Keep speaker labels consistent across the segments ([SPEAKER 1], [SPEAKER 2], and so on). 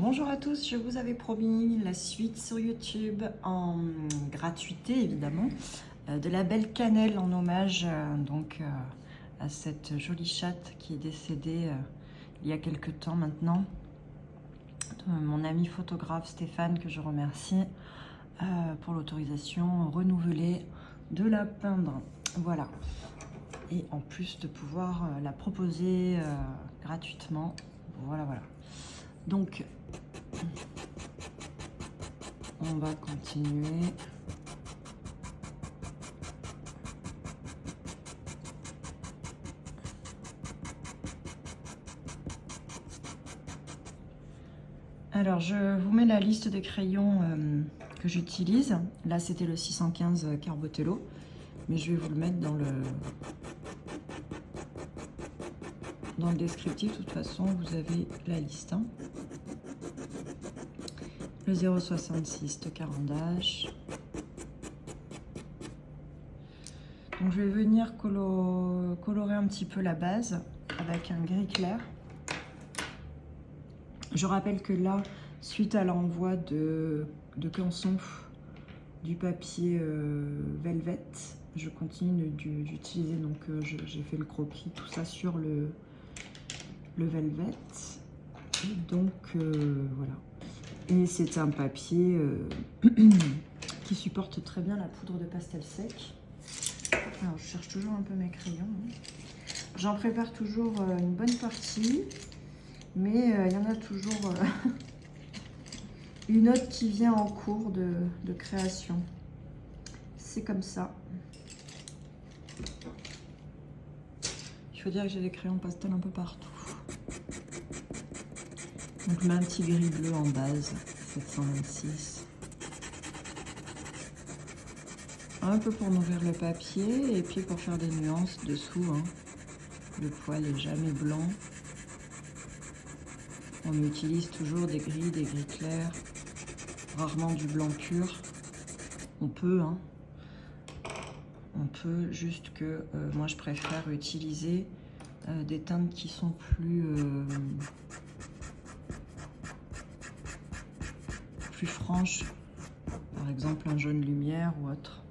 [SPEAKER 1] Bonjour à tous, je vous avais promis la suite sur YouTube en gratuité évidemment de la belle cannelle en hommage à cette jolie chatte qui est décédée il y a quelques temps maintenant. Mon ami photographe Stéphane, que je remercie pour l'autorisation renouvelée de la peindre. Voilà. Et en plus de pouvoir la proposer gratuitement. Voilà. Donc, on va continuer. Alors, je vous mets la liste des crayons que j'utilise. Là, c'était le 615 Carbotello, mais je vais vous le mettre dans le descriptif. De toute façon, vous avez la liste. Le 0,66 de Caran-d'Ache. Donc je vais venir colorer un petit peu la base avec un gris clair. Je rappelle que là, suite à l'envoi de canson du papier velvet, je continue d'utiliser, donc j'ai fait le croquis, tout ça sur le velvet. Et donc voilà. Et c'est un papier qui supporte très bien la poudre de pastel sec. Alors, je cherche toujours un peu mes crayons. J'en prépare toujours une bonne partie, mais il y en a toujours une autre qui vient en cours de création. C'est comme ça. Il faut dire que j'ai des crayons pastel un peu partout. Donc je mets un petit gris bleu en base, 726. Un peu pour nourrir le papier et puis pour faire des nuances dessous. Hein. Le poil n'est jamais blanc. On utilise toujours des gris clairs, rarement du blanc pur. On peut, hein. On peut, juste que moi je préfère utiliser des teintes qui sont plus franches, par exemple un jaune lumière ou autre.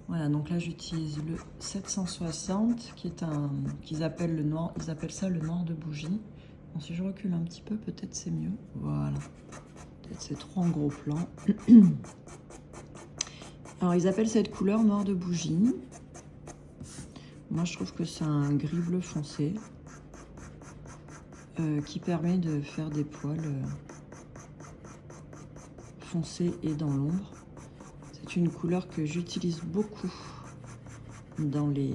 [SPEAKER 1] Voilà, donc là j'utilise le 760 qui est qu'ils appellent le noir, ils appellent ça le noir de bougie. Bon, si je recule un petit peu, peut-être c'est mieux. Voilà, peut-être c'est trop en gros plan. Alors ils appellent cette couleur noir de bougie. Moi je trouve que c'est un gris bleu foncé qui permet de faire des poils foncés et dans l'ombre. C'est une couleur que j'utilise beaucoup dans les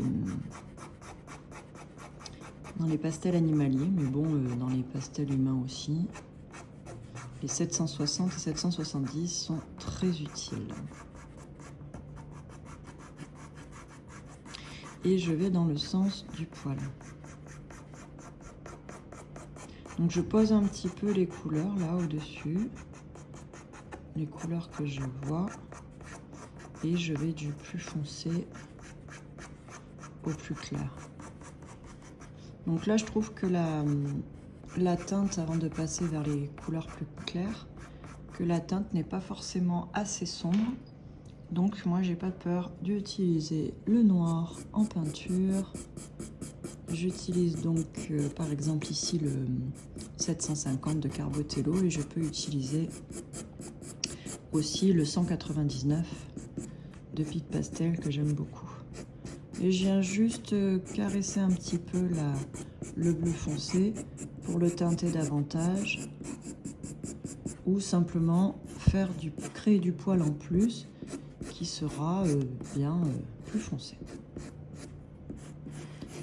[SPEAKER 1] pastels animaliers, mais bon, dans les pastels humains aussi. Les 760 et 770 sont très utiles. Et je vais dans le sens du poil. Donc je pose un petit peu les couleurs là au-dessus, les couleurs que je vois, et je vais du plus foncé au plus clair. Donc là je trouve que la teinte, avant de passer vers les couleurs plus claires, que la teinte n'est pas forcément assez sombre. Donc moi j'ai pas peur d'utiliser le noir en peinture. J'utilise donc par exemple ici le 750 de Carbotello, et je peux utiliser aussi le 199 de Pic Pastel que j'aime beaucoup. Et je viens juste caresser un petit peu le bleu foncé pour le teinter davantage, ou simplement créer du poil en plus qui sera bien plus foncé.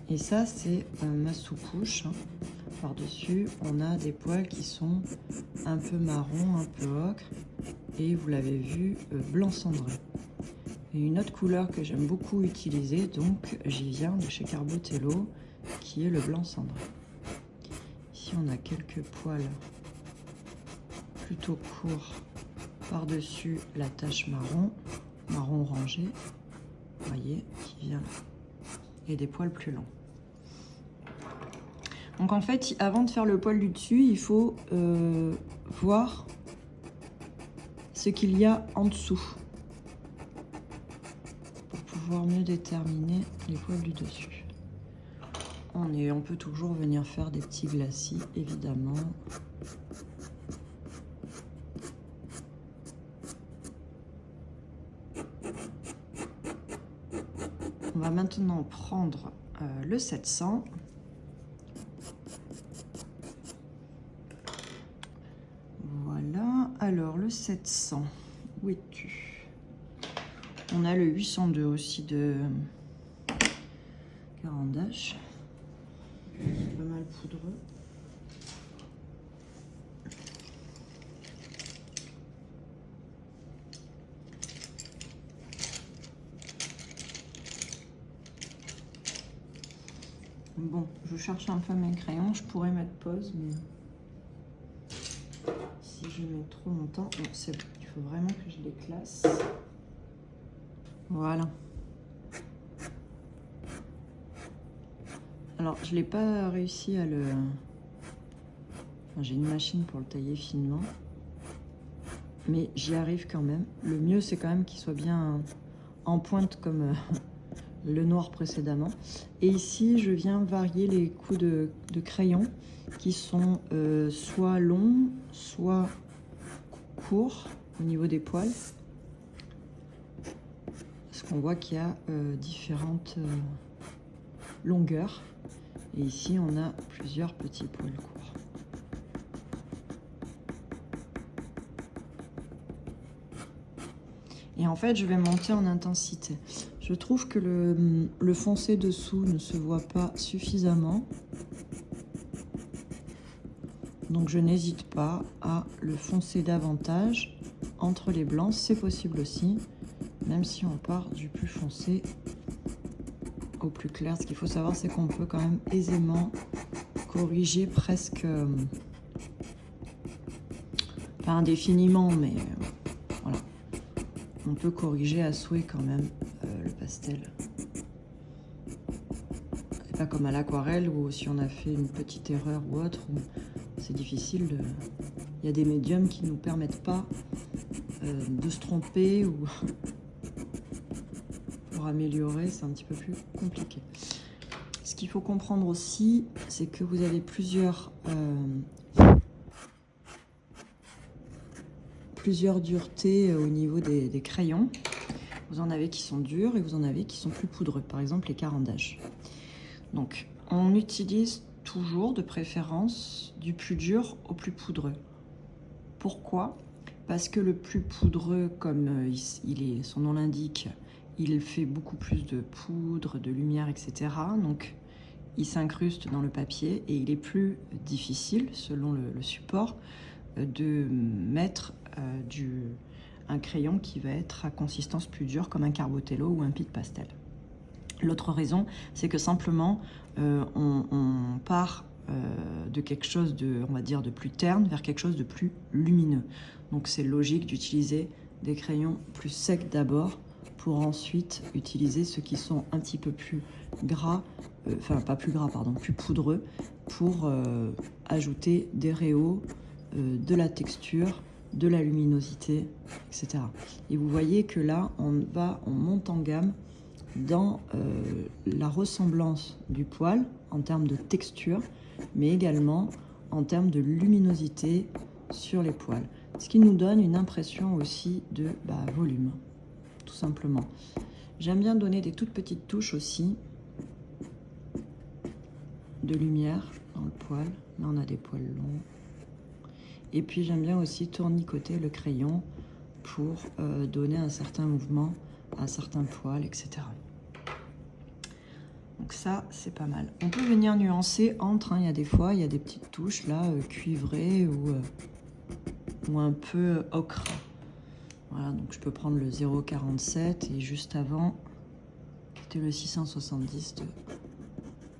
[SPEAKER 1] Et ça c'est ma sous-couche. Hein. Par-dessus on a des poils qui sont un peu marron, un peu ocre, et vous l'avez vu, blanc cendré. Et une autre couleur que j'aime beaucoup utiliser, donc j'y viens de chez Carbotello, qui est le blanc cendré. Ici on a quelques poils plutôt courts par-dessus la tache marron orangé, vous voyez, qui vient là, et des poils plus longs. Donc en fait, avant de faire le poil du dessus, il faut voir ce qu'il y a en dessous pour pouvoir mieux déterminer les poils du dessus. On peut toujours venir faire des petits glacis, évidemment. On va maintenant prendre le 700. Voilà, alors le 700, où es-tu? On a le 802 aussi de Caran-d'Ache, pas mal poudreux. Bon, je cherche un peu mes crayons, je pourrais mettre pause, mais si je mets trop longtemps, bon, c'est bon, il faut vraiment que je les classe. Voilà. Alors, je n'ai pas réussi à le... Enfin, j'ai une machine pour le tailler finement, mais j'y arrive quand même. Le mieux, c'est quand même qu'il soit bien en pointe comme le noir précédemment. Et ici, je viens varier les coups de crayon qui sont soit longs, soit courts au niveau des poils. Parce qu'on voit qu'il y a différentes longueurs. Et ici, on a plusieurs petits poils courts. Et en fait, je vais monter en intensité. Je trouve que le foncé dessous ne se voit pas suffisamment. Donc, je n'hésite pas à le foncer davantage entre les blancs. C'est possible aussi, même si on part du plus foncé au plus clair. Ce qu'il faut savoir, c'est qu'on peut quand même aisément corriger presque... pas indéfiniment, mais voilà. On peut corriger à souhait quand même le pastel. C'est pas comme à l'aquarelle où si on a fait une petite erreur ou autre, c'est difficile de... Il y a des médiums qui ne nous permettent pas de se tromper ou pour améliorer, c'est un petit peu plus compliqué. Ce qu'il faut comprendre aussi, c'est que vous avez plusieurs duretés au niveau des crayons. Vous en avez qui sont durs et vous en avez qui sont plus poudreux, par exemple les Caran-d'Ache. Donc, on utilise toujours de préférence du plus dur au plus poudreux. Pourquoi? Parce que le plus poudreux, comme son nom l'indique, il fait beaucoup plus de poudre, de lumière, etc. Donc, il s'incruste dans le papier et il est plus difficile, selon le support, de mettre un crayon qui va être à consistance plus dure, comme un Carbotello ou un Pitt Pastel. L'autre raison, c'est que simplement, on part de quelque chose de, on va dire, de plus terne vers quelque chose de plus lumineux. Donc c'est logique d'utiliser des crayons plus secs d'abord pour ensuite utiliser ceux qui sont un petit peu plus gras, enfin pas plus gras, pardon, plus poudreux, pour ajouter des réaux, de la texture, de la luminosité, etc. Et vous voyez que là, on monte en gamme dans la ressemblance du poil en termes de texture, mais également en termes de luminosité sur les poils. Ce qui nous donne une impression aussi de volume, tout simplement. J'aime bien donner des toutes petites touches aussi de lumière dans le poil. Là, on a des poils longs. Et puis, j'aime bien aussi tournicoter le crayon pour donner un certain mouvement à certains poils, etc. Donc ça, c'est pas mal. On peut venir nuancer entre, il y a des fois, il y a des petites touches là, cuivrées ou un peu ocre. Voilà, donc je peux prendre le 0,47 et juste avant, c'était le 670 de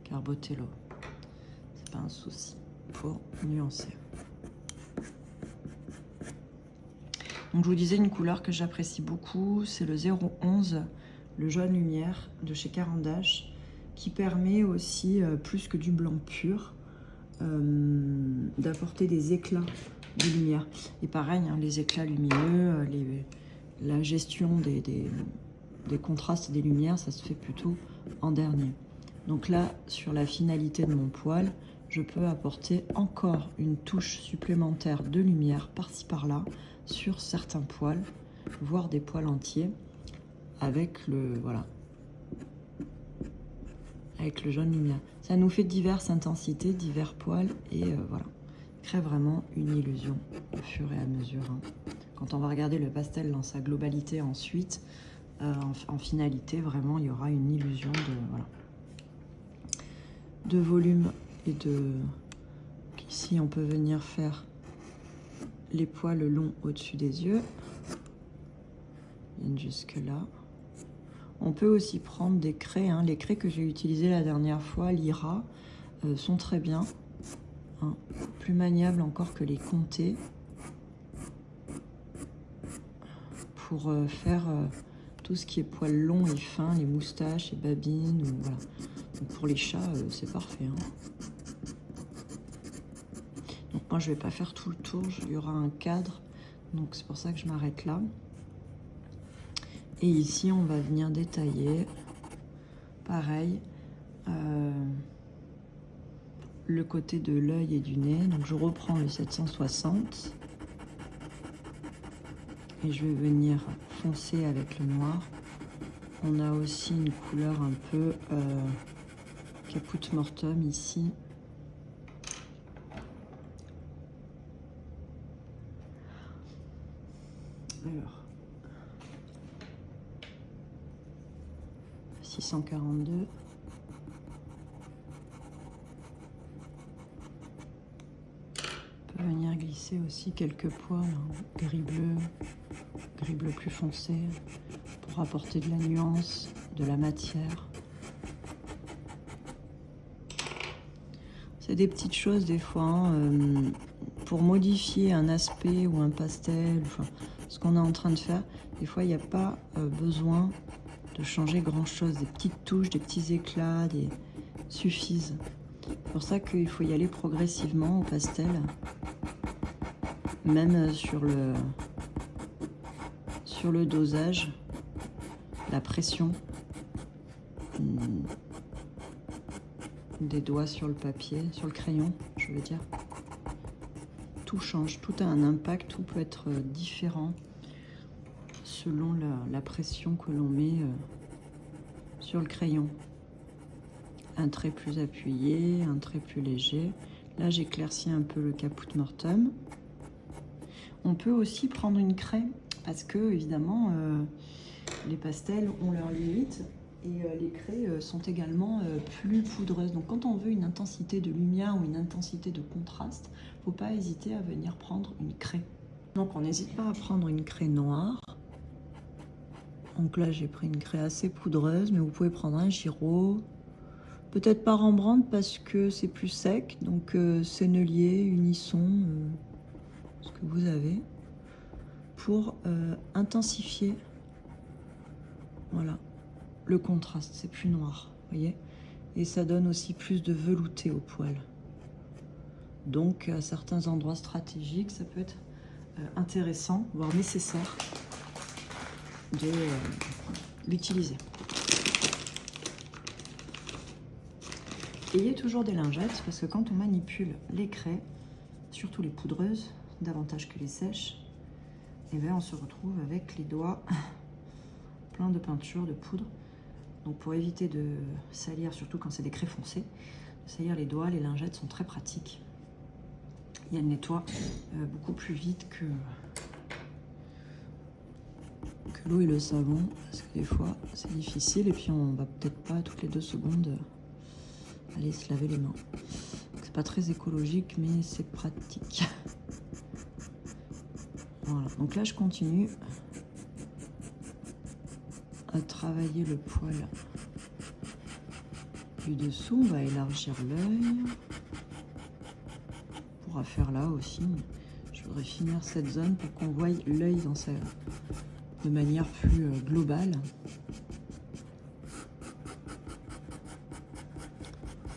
[SPEAKER 1] Carbotello. C'est pas un souci pour nuancer. Donc je vous disais une couleur que j'apprécie beaucoup, c'est le 011, le jaune lumière de chez Caran-d'Ache, qui permet aussi, plus que du blanc pur, d'apporter des éclats de lumière. Et pareil, hein, les éclats lumineux, la gestion des contrastes et des lumières, ça se fait plutôt en dernier. Donc là, sur la finalité de mon poil, je peux apporter encore une touche supplémentaire de lumière par-ci par-là sur certains poils, voire des poils entiers, avec le jaune lumière. Ça nous fait diverses intensités, divers poils, et voilà, crée vraiment une illusion au fur et à mesure. Hein. Quand on va regarder le pastel dans sa globalité ensuite, en finalité, vraiment, il y aura une illusion de volume et de... Ici, on peut venir faire les poils longs au-dessus des yeux. Ils viennent jusque là. On peut aussi prendre des craies. Hein. Les craies que j'ai utilisées la dernière fois, l'Ira, sont très bien. Hein. Plus maniables encore que les comtés. Pour faire tout ce qui est poils longs et fins, les moustaches, les babines. Ou, voilà. Donc pour les chats, c'est parfait. Hein. Donc moi, je ne vais pas faire tout le tour. Il y aura un cadre. Donc c'est pour ça que je m'arrête là. Et ici, on va venir détailler, pareil, le côté de l'œil et du nez. Donc je reprends le 760 et je vais venir foncer avec le noir. On a aussi une couleur un peu caput mortum ici. Alors, 642. On peut venir glisser aussi quelques poils, hein, gris bleu plus foncé, pour apporter de la nuance, de la matière. C'est des petites choses des fois, hein, pour modifier un aspect ou un pastel, enfin, ce qu'on est en train de faire. Des fois, il n'y a pas besoin de changer grand chose, des petites touches, des petits éclats, suffisent. C'est pour ça qu'il faut y aller progressivement au pastel, même sur le dosage, la pression des doigts sur le papier, sur le crayon, je veux dire. Tout change, tout a un impact, tout peut être différent selon la pression que l'on met sur le crayon. Un trait plus appuyé, un trait plus léger. Là, j'éclaircis un peu le caput mortum. On peut aussi prendre une craie parce que, évidemment, les pastels ont leurs limites et les craies sont également plus poudreuses. Donc, quand on veut une intensité de lumière ou une intensité de contraste, il ne faut pas hésiter à venir prendre une craie. Donc, on n'hésite pas à prendre une craie noire. Donc là, j'ai pris une craie assez poudreuse, mais vous pouvez prendre un Giraud. Peut-être pas Rembrandt parce que c'est plus sec. Donc Sennelier, Unisson, ce que vous avez. Pour intensifier, voilà, le contraste. C'est plus noir, vous voyez. Et ça donne aussi plus de velouté au poil. Donc à certains endroits stratégiques, ça peut être intéressant, voire nécessaire de l'utiliser. Ayez toujours des lingettes parce que quand on manipule les craies, surtout les poudreuses, davantage que les sèches, et bien on se retrouve avec les doigts pleins de peinture, de poudre. Donc pour éviter de salir, surtout quand c'est des craies foncées, de salir les doigts, les lingettes sont très pratiques. Et elles nettoient beaucoup plus vite que l'eau et le savon, parce que des fois c'est difficile et puis on va peut-être pas toutes les 2 secondes aller se laver les mains. C'est pas très écologique mais c'est pratique. Voilà, donc là je continue à travailler le poil du dessous. On va élargir l'œil. On pourra faire là aussi. Je voudrais finir cette zone pour qu'on voie l'œil dans sa... de manière plus globale.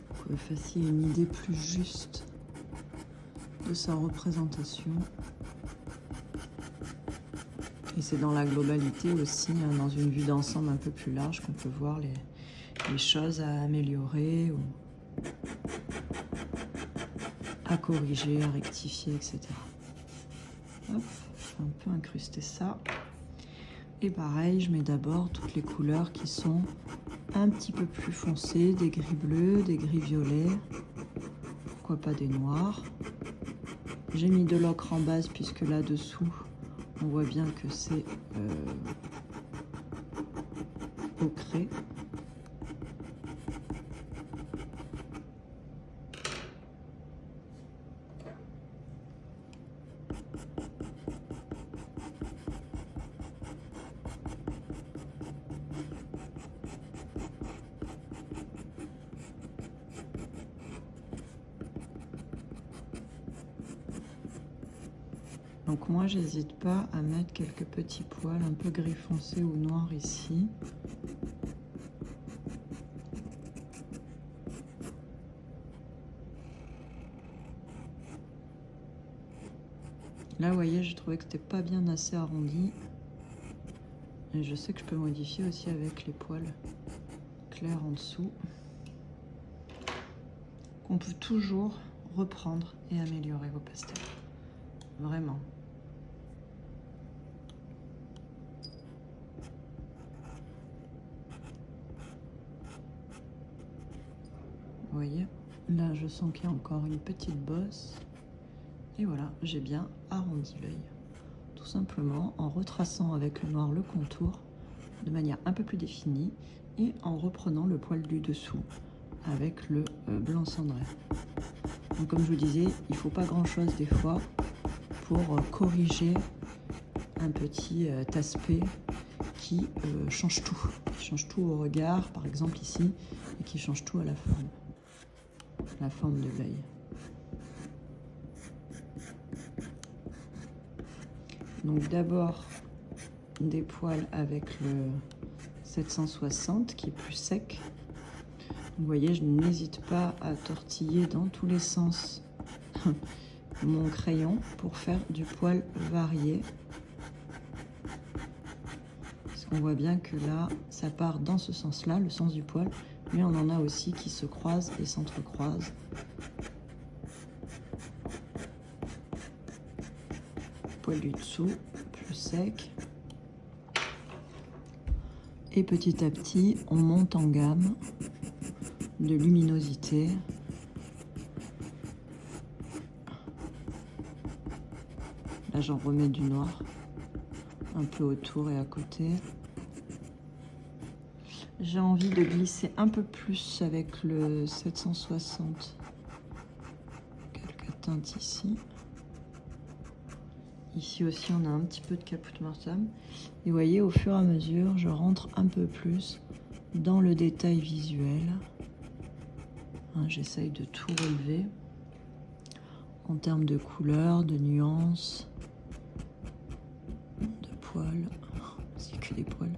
[SPEAKER 1] Pour que vous fassiez une idée plus juste de sa représentation. Et c'est dans la globalité aussi, hein, dans une vue d'ensemble un peu plus large, qu'on peut voir les choses à améliorer ou à corriger, à rectifier, etc. Hop, je vais un peu incruster ça. Et pareil, je mets d'abord toutes les couleurs qui sont un petit peu plus foncées, des gris bleus, des gris violets, pourquoi pas des noirs. J'ai mis de l'ocre en base puisque là-dessous, on voit bien que c'est ocré. Donc moi, j'hésite pas à mettre quelques petits poils un peu gris foncé ou noir ici. Là, vous voyez, je trouvais que c'était pas bien assez arrondi. Et je sais que je peux modifier aussi avec les poils clairs en dessous. On peut toujours reprendre et améliorer vos pastels. Vraiment. Vous voyez, là je sens qu'il y a encore une petite bosse. Et voilà, j'ai bien arrondi l'œil. Tout simplement en retraçant avec le noir le contour de manière un peu plus définie et en reprenant le poil du dessous avec le blanc cendré. Donc comme je vous disais, il ne faut pas grand chose des fois pour corriger un petit aspect qui change tout. Qui change tout au regard, par exemple ici, et qui change tout à la forme de l'œil. Donc d'abord des poils avec le 760 qui est plus sec. Vous voyez, je n'hésite pas à tortiller dans tous les sens mon crayon pour faire du poil varié. Parce qu'on voit bien que là, ça part dans ce sens-là, le sens du poil, mais on en a aussi qui se croisent et s'entrecroisent. Poil du dessous, plus sec. Et petit à petit, on monte en gamme de luminosité. Là, j'en remets du noir un peu autour et à côté. J'ai envie de glisser un peu plus avec le 760. Quelques teintes ici. Ici aussi, on a un petit peu de caput mortem. Et vous voyez, au fur et à mesure, je rentre un peu plus dans le détail visuel. Hein, j'essaye de tout relever en termes de couleurs, de nuances, de poils. C'est que des poils.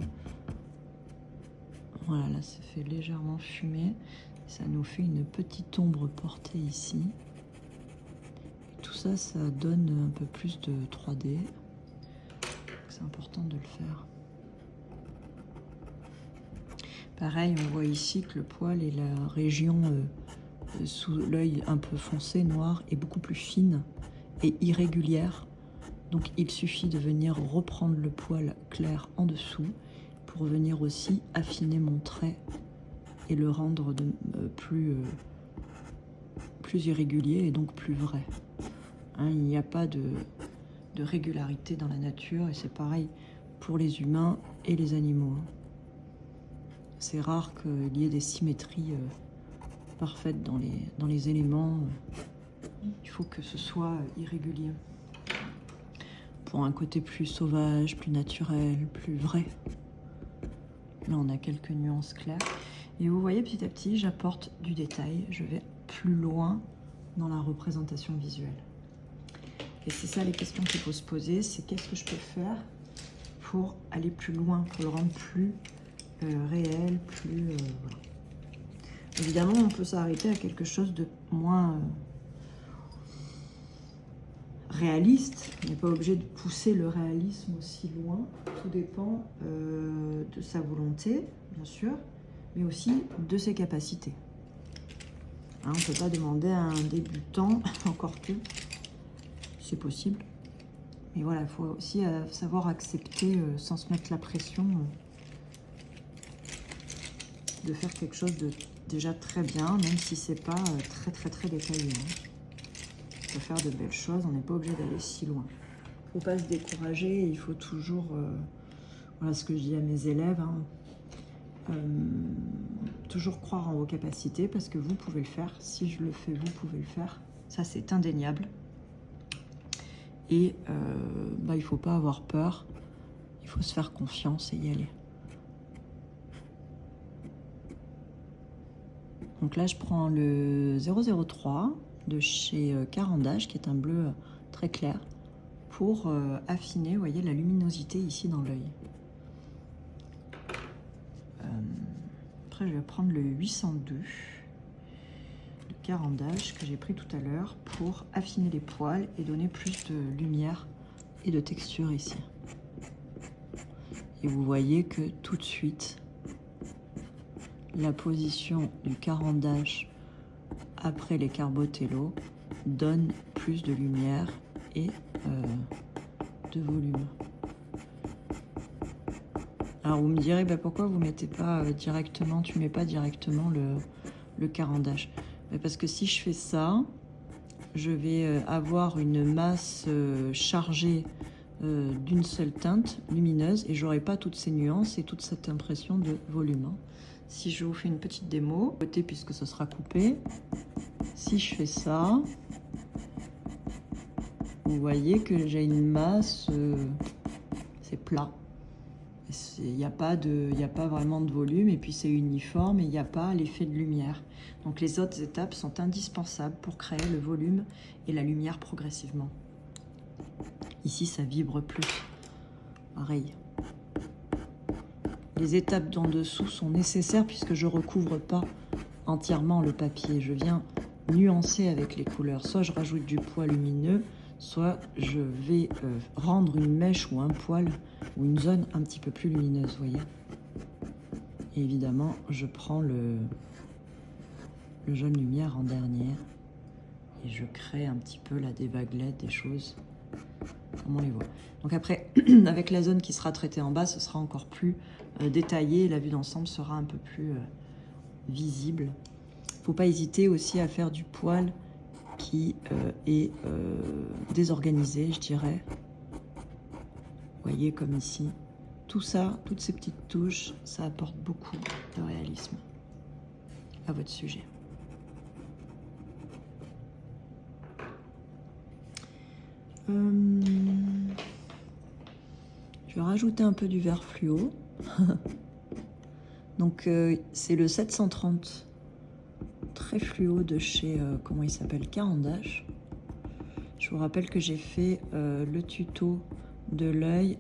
[SPEAKER 1] Voilà, là, ça fait légèrement fumer. Ça nous fait une petite ombre portée ici. Tout ça, ça donne un peu plus de 3D. C'est important de le faire. Pareil, on voit ici que le poil et la région sous l'œil un peu foncé, noir, est beaucoup plus fine et irrégulière. Donc il suffit de venir reprendre le poil clair en dessous pour venir aussi affiner mon trait et le rendre plus irrégulier et donc plus vrai. Hein, il n'y a pas de régularité dans la nature et c'est pareil pour les humains et les animaux. C'est rare qu'il y ait des symétries parfaites dans les éléments. Il faut que ce soit irrégulier. Pour un côté plus sauvage, plus naturel, plus vrai. Là, on a quelques nuances claires. Et vous voyez, petit à petit, j'apporte du détail. Je vais plus loin dans la représentation visuelle. Et c'est ça les questions qu'il faut se poser. C'est qu'est-ce que je peux faire pour aller plus loin, pour le rendre plus réel, plus... voilà. Évidemment, on peut s'arrêter à quelque chose de moins réaliste. On n'est pas obligé de pousser le réalisme aussi loin. Tout dépend de sa volonté, bien sûr, mais aussi de ses capacités. Hein, on ne peut pas demander à un débutant, encore que c'est possible. Mais voilà, il faut aussi savoir accepter, sans se mettre la pression, de faire quelque chose de déjà très bien, même si c'est pas très détaillé. Hein. On peut faire de belles choses, on n'est pas obligé d'aller si loin. Il ne faut pas se décourager, il faut toujours, voilà ce que je dis à mes élèves, hein, toujours croire en vos capacités, parce que vous pouvez le faire. Si je le fais, vous pouvez le faire. Ça, c'est indéniable. Et il ne faut pas avoir peur, il faut se faire confiance et y aller. Donc là, je prends le 003 de chez Caran d'Ache, qui est un bleu très clair, pour affiner, vous voyez, la luminosité ici dans l'œil. Après, je vais prendre le 802 de Caran d'Ache, que j'ai pris tout à l'heure, pour affiner les poils et donner plus de lumière et de texture ici. Et vous voyez que tout de suite, la position du Caran d'Ache après les Carbotello donne plus de lumière et de volume. Alors vous me direz, pourquoi vous mettez pas directement, tu mets pas directement le Caran d'Ache? Parce que si je fais ça, je vais avoir une masse chargée d'une seule teinte lumineuse et j'aurai pas toutes ces nuances et toute cette impression de volume. Hein. Si je vous fais une petite démo, côté puisque ce sera coupé, si je fais ça, vous voyez que j'ai une masse, c'est plat. Il n'y a pas vraiment de volume et puis c'est uniforme et il n'y a pas l'effet de lumière. Donc les autres étapes sont indispensables pour créer le volume et la lumière progressivement. Ici, ça vibre plus. Pareil. Les étapes d'en dessous sont nécessaires puisque je ne recouvre pas entièrement le papier. Je viens nuancer avec les couleurs. Soit je rajoute du poil lumineux, soit je vais rendre une mèche ou un poil ou une zone un petit peu plus lumineuse, vous voyez. Et évidemment, je prends le jaune lumière en dernière et je crée un petit peu là des vaguelettes, des choses, comme on les voit. Donc après, avec la zone qui sera traitée en bas, ce sera encore plus détaillé et la vue d'ensemble sera un peu plus visible. Il ne faut pas hésiter aussi à faire du poil qui est désorganisé, je dirais. Vous voyez, comme ici. Tout ça, toutes ces petites touches, ça apporte beaucoup de réalisme à votre sujet. Je vais rajouter un peu du vert fluo. Donc c'est le 730 très fluo de chez, comment il s'appelle, Caran d'Ache. Je vous rappelle que j'ai fait le tuto de l'œil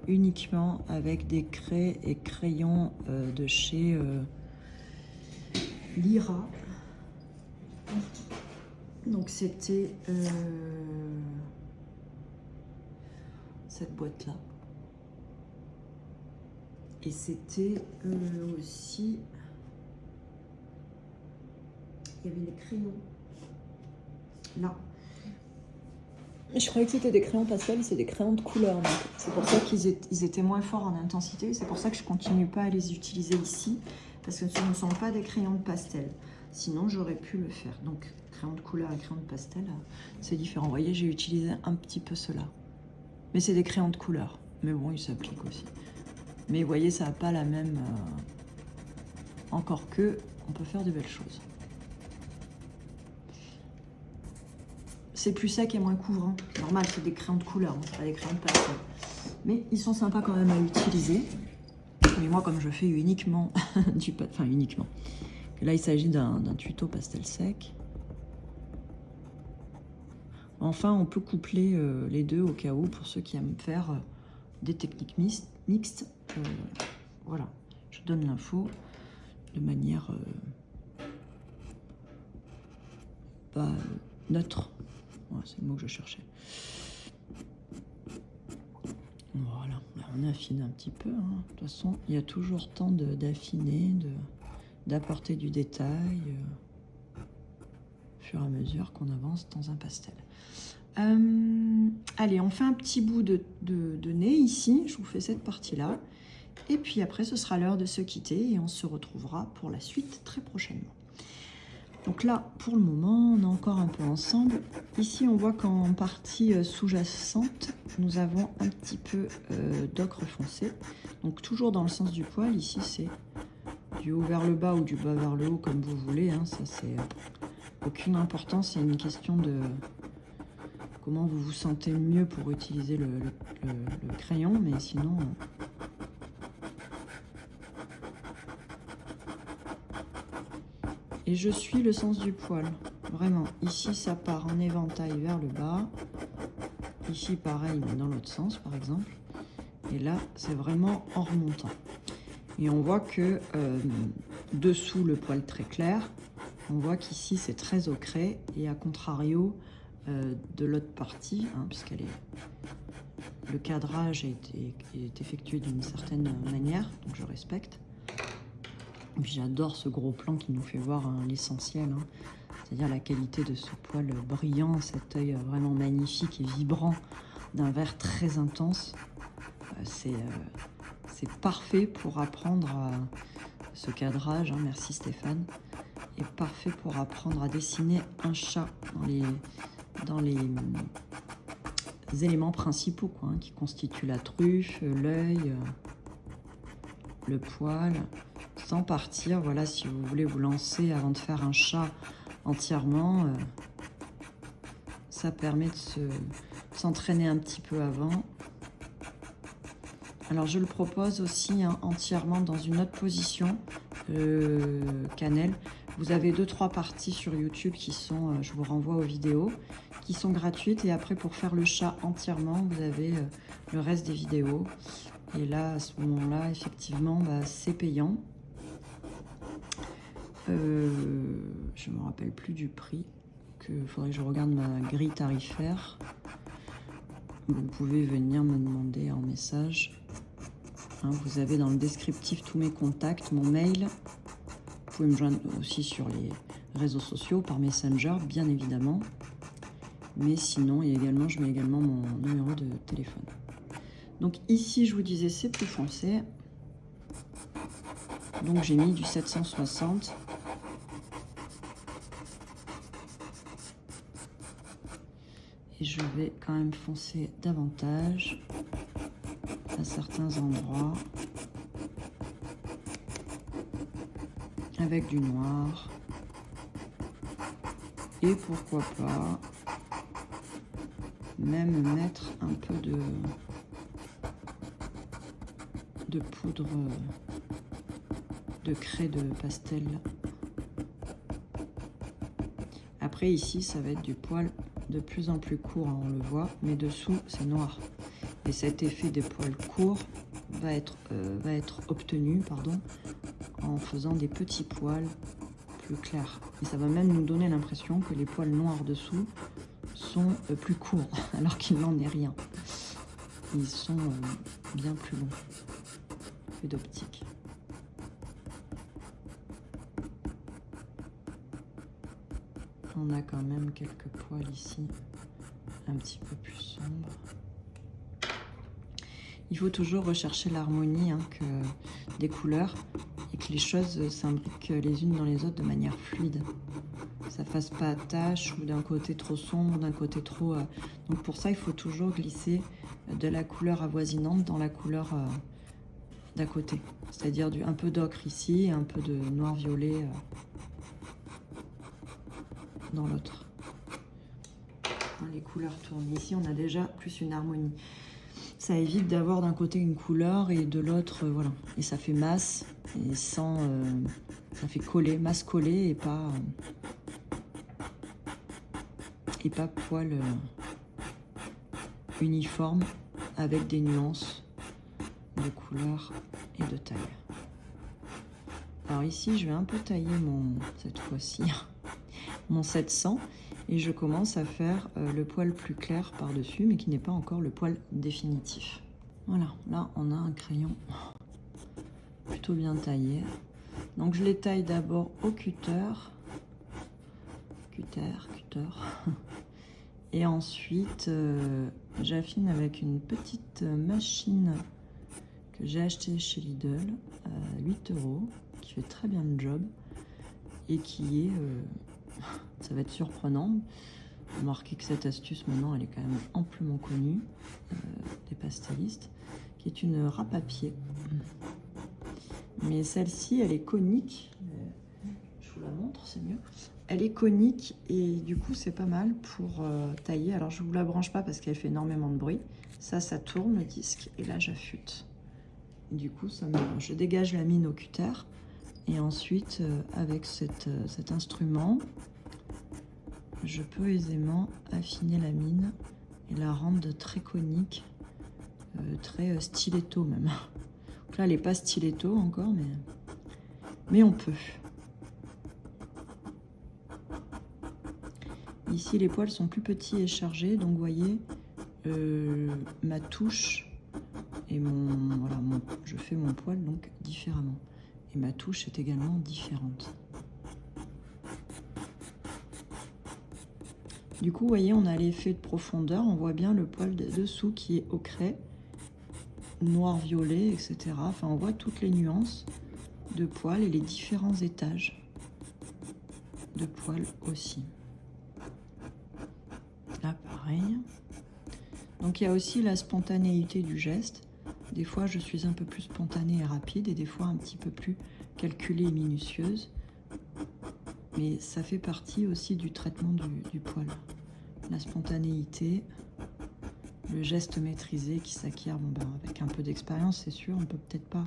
[SPEAKER 1] uniquement avec des craies et crayons de chez Lyra. Donc c'était cette boîte-là. Et c'était aussi... Il y avait les crayons. Là. Je croyais que c'était des crayons pastel, c'est des crayons de couleur. C'est pour ça qu'ils étaient moins forts en intensité. C'est pour ça que je continue pas à les utiliser ici. Parce que ce ne sont pas des crayons de pastel. Sinon, j'aurais pu le faire. Donc, crayon de couleur et crayon de pastel, c'est différent. Vous voyez, j'ai utilisé un petit peu cela. Mais c'est des crayons de couleur. Mais bon, ils s'appliquent aussi. Mais vous voyez, ça n'a pas la même... Encore que, on peut faire de belles choses. C'est plus sec et moins couvrant. Normal, c'est des crayons de couleur, hein, c'est pas des crayons de pastel. Mais ils sont sympas quand même à utiliser. Mais moi, comme je fais uniquement du... Enfin, uniquement. Là, il s'agit d'un tuto pastel sec. Enfin, on peut coupler les deux au cas où, pour ceux qui aiment faire des techniques mixtes. Voilà, je donne l'info de manière neutre. Voilà, c'est le mot que je cherchais. Voilà, on affine un petit peu. Hein. De toute façon, il y a toujours temps d'affiner, d'apporter du détail au fur et à mesure qu'on avance dans un pastel. Allez, on fait un petit bout de nez ici. Je vous fais cette partie-là. Et puis après, ce sera l'heure de se quitter et on se retrouvera pour la suite très prochainement. Donc là, pour le moment, on est encore un peu ensemble. Ici, on voit qu'en partie sous-jacente, nous avons un petit peu d'ocre foncé. Donc toujours dans le sens du poil. Ici, c'est du haut vers le bas ou du bas vers le haut, comme vous voulez. Hein. Ça, c'est aucune importance. C'est une question de comment vous vous sentez mieux pour utiliser le crayon. Mais sinon... Et je suis le sens du poil, vraiment. Ici, ça part en éventail vers le bas. Ici, pareil, mais dans l'autre sens, par exemple. Et là, c'est vraiment en remontant. Et on voit que dessous, le poil très clair. On voit qu'ici, c'est très ocré. Et à contrario de l'autre partie, hein, puisqu'elle est... Le cadrage est effectué d'une certaine manière, donc je respecte. J'adore ce gros plan qui nous fait voir hein, l'essentiel, hein, c'est-à-dire la qualité de ce poil brillant, cet œil vraiment magnifique et vibrant d'un vert très intense. C'est parfait pour apprendre ce cadrage, hein, merci Stéphane, est parfait pour apprendre à dessiner un chat dans les éléments principaux quoi, hein, qui constituent la truffe, l'œil, le poil. Sans partir, voilà, si vous voulez vous lancer avant de faire un chat entièrement, ça permet de s'entraîner un petit peu avant. Alors je le propose aussi hein, entièrement dans une autre position, cannelle. Vous avez 2-3 parties sur YouTube qui sont, je vous renvoie aux vidéos, qui sont gratuites. Et après pour faire le chat entièrement, vous avez le reste des vidéos. Et là, à ce moment-là, effectivement, bah, c'est payant. Je ne me rappelle plus du prix, il faudrait que je regarde ma grille tarifaire. Vous pouvez venir me demander en message. Hein, vous avez dans le descriptif tous mes contacts, mon mail. Vous pouvez me joindre aussi sur les réseaux sociaux, par Messenger, bien évidemment. Mais sinon, je mets également mon numéro de téléphone. Donc ici, je vous disais, c'est plus foncé. Donc j'ai mis du 760. Et je vais quand même foncer davantage à certains endroits avec du noir. Et pourquoi pas même mettre un peu de poudre de craie de pastel. Après ici, ça va être du poil de plus en plus court, hein, on le voit, mais dessous c'est noir. Et cet effet des poils courts va être obtenu en faisant des petits poils plus clairs. Et ça va même nous donner l'impression que les poils noirs dessous sont plus courts, alors qu'il n'en est rien. Ils sont bien plus longs. Fait d'optique. On a quand même quelques poils ici, un petit peu plus sombres. Il faut toujours rechercher l'harmonie hein, des couleurs et que les choses s'imbriquent les unes dans les autres de manière fluide. Ça ne fasse pas tache ou d'un côté trop sombre, d'un côté trop... Donc pour ça, il faut toujours glisser de la couleur avoisinante dans la couleur d'à côté. C'est-à-dire un peu d'ocre ici et un peu de noir-violet dans l'autre. Les couleurs tournent. Ici, on a déjà plus une harmonie. Ça évite d'avoir d'un côté une couleur et de l'autre, voilà. Et ça fait masse et sans... ça fait coller, masse collée et pas poil uniforme avec des nuances de couleur et de taille. Alors ici, je vais un peu tailler cette fois-ci, mon 700. Et je commence à faire le poil plus clair par-dessus, mais qui n'est pas encore le poil définitif. Voilà, là on a un crayon plutôt bien taillé. Donc je les taille d'abord au cutter. Cutter. Et ensuite, j'affine avec une petite machine que j'ai achetée chez Lidl à 8 €, qui fait très bien le job et qui est, ça va être surprenant. Remarquez que cette astuce maintenant, elle est quand même amplement connue des pastellistes, qui est une râpe à pied. Mais celle-ci, elle est conique. Je vous la montre, c'est mieux. Elle est conique et du coup c'est pas mal pour tailler. Alors je vous la branche pas parce qu'elle fait énormément de bruit. Ça tourne le disque et là j'affûte. Du coup je dégage la mine au cutter et ensuite avec cet instrument je peux aisément affiner la mine et la rendre très conique, très stiletto même. Donc là elle n'est pas stiletto encore mais on peut. Ici, les poils sont plus petits et chargés, donc vous voyez, ma touche et je fais mon poil donc différemment. Et ma touche est également différente. Du coup, vous voyez, on a l'effet de profondeur, on voit bien le poil dessous qui est ocré, noir-violet, etc. Enfin, on voit toutes les nuances de poils et les différents étages de poils aussi. Là, pareil. Donc, il y a aussi la spontanéité du geste. Des fois, je suis un peu plus spontanée et rapide, et des fois, un petit peu plus calculée et minutieuse. Mais ça fait partie aussi du traitement du poil. La spontanéité, le geste maîtrisé qui s'acquiert avec un peu d'expérience, c'est sûr. On peut peut-être pas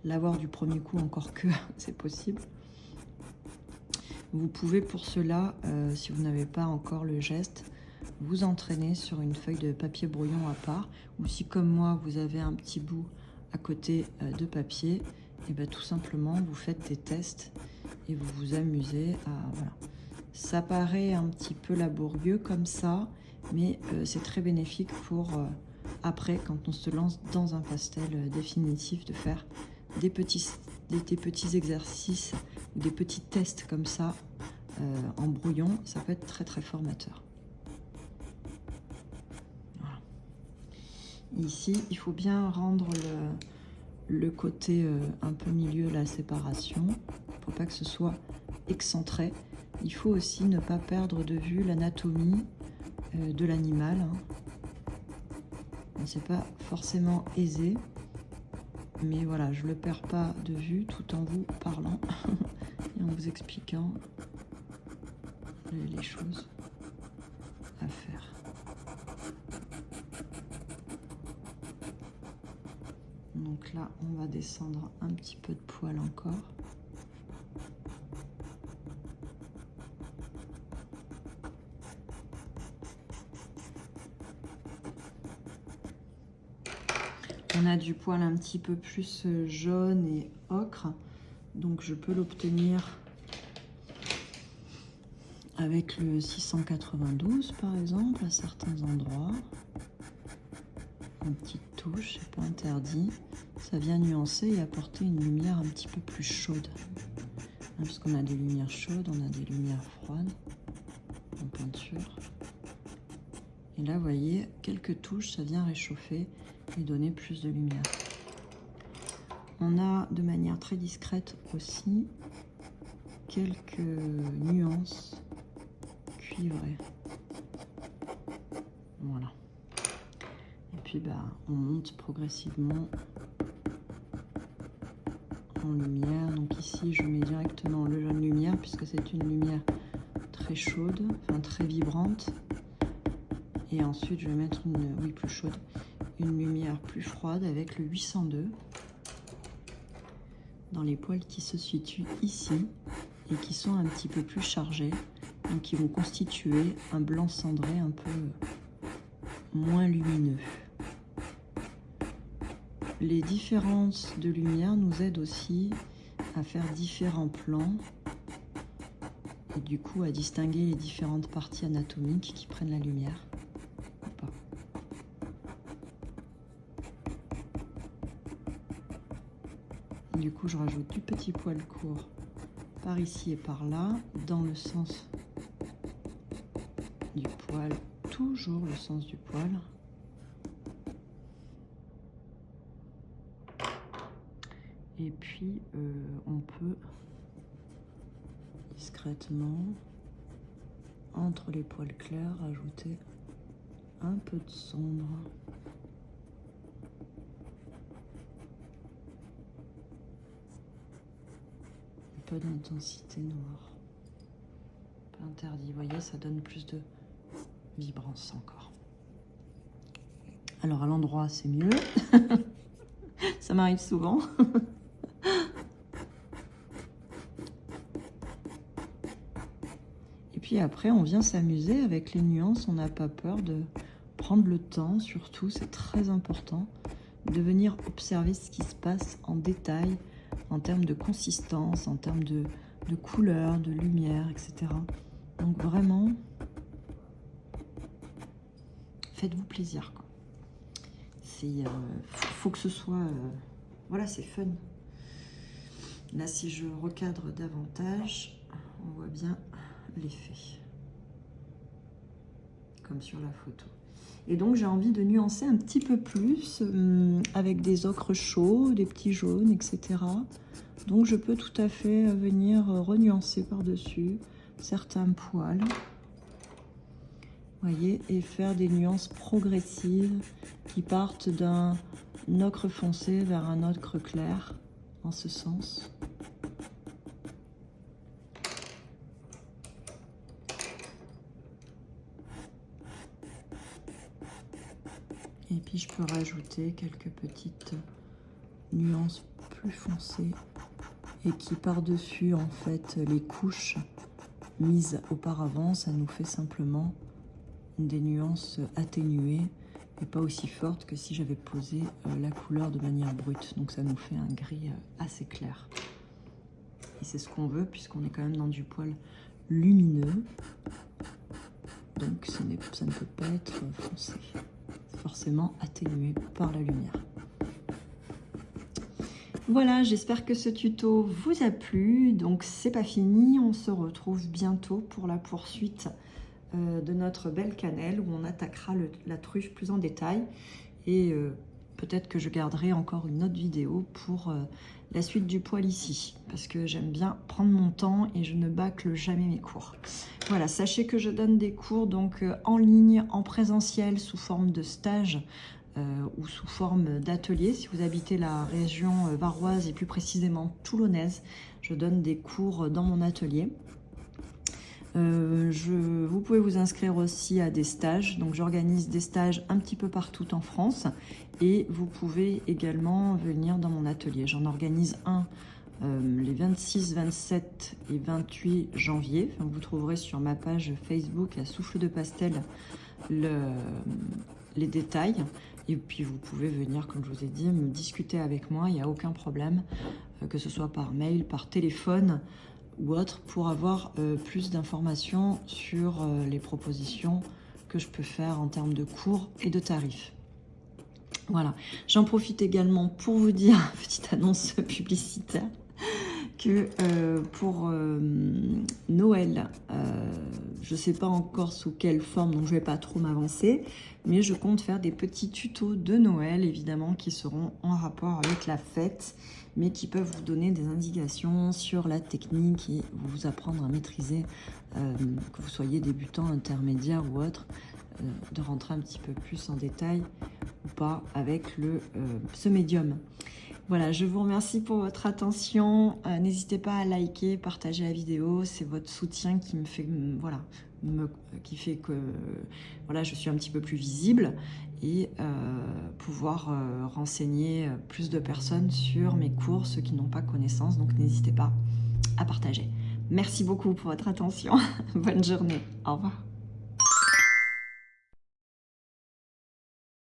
[SPEAKER 1] l'avoir du premier coup, encore que c'est possible. Vous pouvez pour cela, si vous n'avez pas encore le geste, vous entraîner sur une feuille de papier brouillon à part, ou si comme moi vous avez un petit bout à côté de papier, et bien tout simplement vous faites des tests et vous vous amusez à voilà. Ça paraît un petit peu laborieux comme ça, mais c'est très bénéfique pour après, quand on se lance dans un pastel définitif, de faire des petits exercices ou des petits tests comme ça en brouillon. Ça peut être très très formateur. Ici, il faut bien rendre le côté un peu milieu, la séparation, pour pas que ce soit excentré. Il faut aussi ne pas perdre de vue l'anatomie de l'animal. C'est pas forcément aisé, mais voilà, je le perds pas de vue tout en vous parlant et en vous expliquant les choses à faire. Donc là, on va descendre un petit peu de poil encore. On a du poil un petit peu plus jaune et ocre, donc je peux l'obtenir avec le 692 par exemple, à certains endroits. Une petite touche, c'est pas interdit. Ça vient nuancer et apporter une lumière un petit peu plus chaude. Parce qu'on a des lumières chaudes, on a des lumières froides en peinture. Et là, vous voyez, quelques touches, ça vient réchauffer et donner plus de lumière. On a de manière très discrète aussi quelques nuances cuivrées. Voilà. Et puis on monte progressivement en lumière. Donc ici je mets directement le jaune lumière puisque c'est une lumière très chaude, enfin très vibrante. Et ensuite je vais mettre plus chaude, une lumière plus froide avec le 802 dans les poils qui se situent ici et qui sont un petit peu plus chargés, donc qui vont constituer un blanc cendré un peu moins lumineux. Les différences de lumière nous aident aussi à faire différents plans et du coup à distinguer les différentes parties anatomiques qui prennent la lumière ou pas. Du coup, je rajoute du petit poil court par ici et par là, dans le sens du poil, toujours le sens du poil. Et puis, on peut discrètement, entre les poils clairs, ajouter un peu de sombre. Un peu d'intensité noire. Pas interdit, vous voyez, ça donne plus de vibrance encore. Alors à l'endroit, c'est mieux. Ça m'arrive souvent. Et puis après, on vient s'amuser avec les nuances. On n'a pas peur de prendre le temps, surtout, c'est très important, de venir observer ce qui se passe en détail, en termes de consistance, en termes de couleur, de lumière, etc. Donc vraiment, faites-vous plaisir, quoi. Faut que ce soit... voilà, c'est fun. Là, si je recadre davantage, on voit bien l'effet. Comme sur la photo. Et donc, j'ai envie de nuancer un petit peu plus avec des ocres chauds, des petits jaunes, etc. Donc, je peux tout à fait venir renuancer par-dessus certains poils. Voyez, et faire des nuances progressives qui partent d'un ocre foncé vers un ocre clair, en ce sens. Et puis je peux rajouter quelques petites nuances plus foncées et qui par-dessus en fait les couches mises auparavant, ça nous fait simplement des nuances atténuées et pas aussi fortes que si j'avais posé la couleur de manière brute. Donc ça nous fait un gris assez clair. Et c'est ce qu'on veut puisqu'on est quand même dans du poil lumineux. Donc ça ne peut pas être foncé. C'est forcément atténué par la lumière. Voilà, j'espère que ce tuto vous a plu. Donc c'est pas fini, on se retrouve bientôt pour la poursuite de notre belle cannelle où on attaquera la truffe plus en détail et peut-être que je garderai encore une autre vidéo pour la suite du poil ici parce que j'aime bien prendre mon temps et je ne bâcle jamais mes cours. Voilà, sachez que je donne des cours donc en ligne, en présentiel sous forme de stage ou sous forme d'atelier. Si vous habitez la région varoise et plus précisément toulonnaise, je donne des cours dans mon atelier. Vous pouvez vous inscrire aussi à des stages, donc j'organise des stages un petit peu partout en France et vous pouvez également venir dans mon atelier. J'en organise un les 26, 27 et 28 janvier. Enfin, vous trouverez sur ma page Facebook à Souffle de Pastel les détails et puis vous pouvez venir, comme je vous ai dit, me discuter avec moi, il n'y a aucun problème, que ce soit par mail, par téléphone ou autre, pour avoir plus d'informations sur les propositions que je peux faire en termes de cours et de tarifs. Voilà, j'en profite également pour vous dire, petite annonce publicitaire, que pour Noël, je ne sais pas encore sous quelle forme, donc je ne vais pas trop m'avancer, mais je compte faire des petits tutos de Noël, évidemment, qui seront en rapport avec la fête, mais qui peuvent vous donner des indications sur la technique et vous apprendre à maîtriser, que vous soyez débutant, intermédiaire ou autre, de rentrer un petit peu plus en détail ou pas avec ce médium. Voilà, je vous remercie pour votre attention. N'hésitez pas à liker, partager la vidéo. C'est votre soutien qui me fait, voilà, qui fait que voilà, je suis un petit peu plus visible et pouvoir renseigner plus de personnes sur mes cours, ceux qui n'ont pas connaissance. Donc n'hésitez pas à partager. Merci beaucoup pour votre attention. Bonne journée. Au revoir.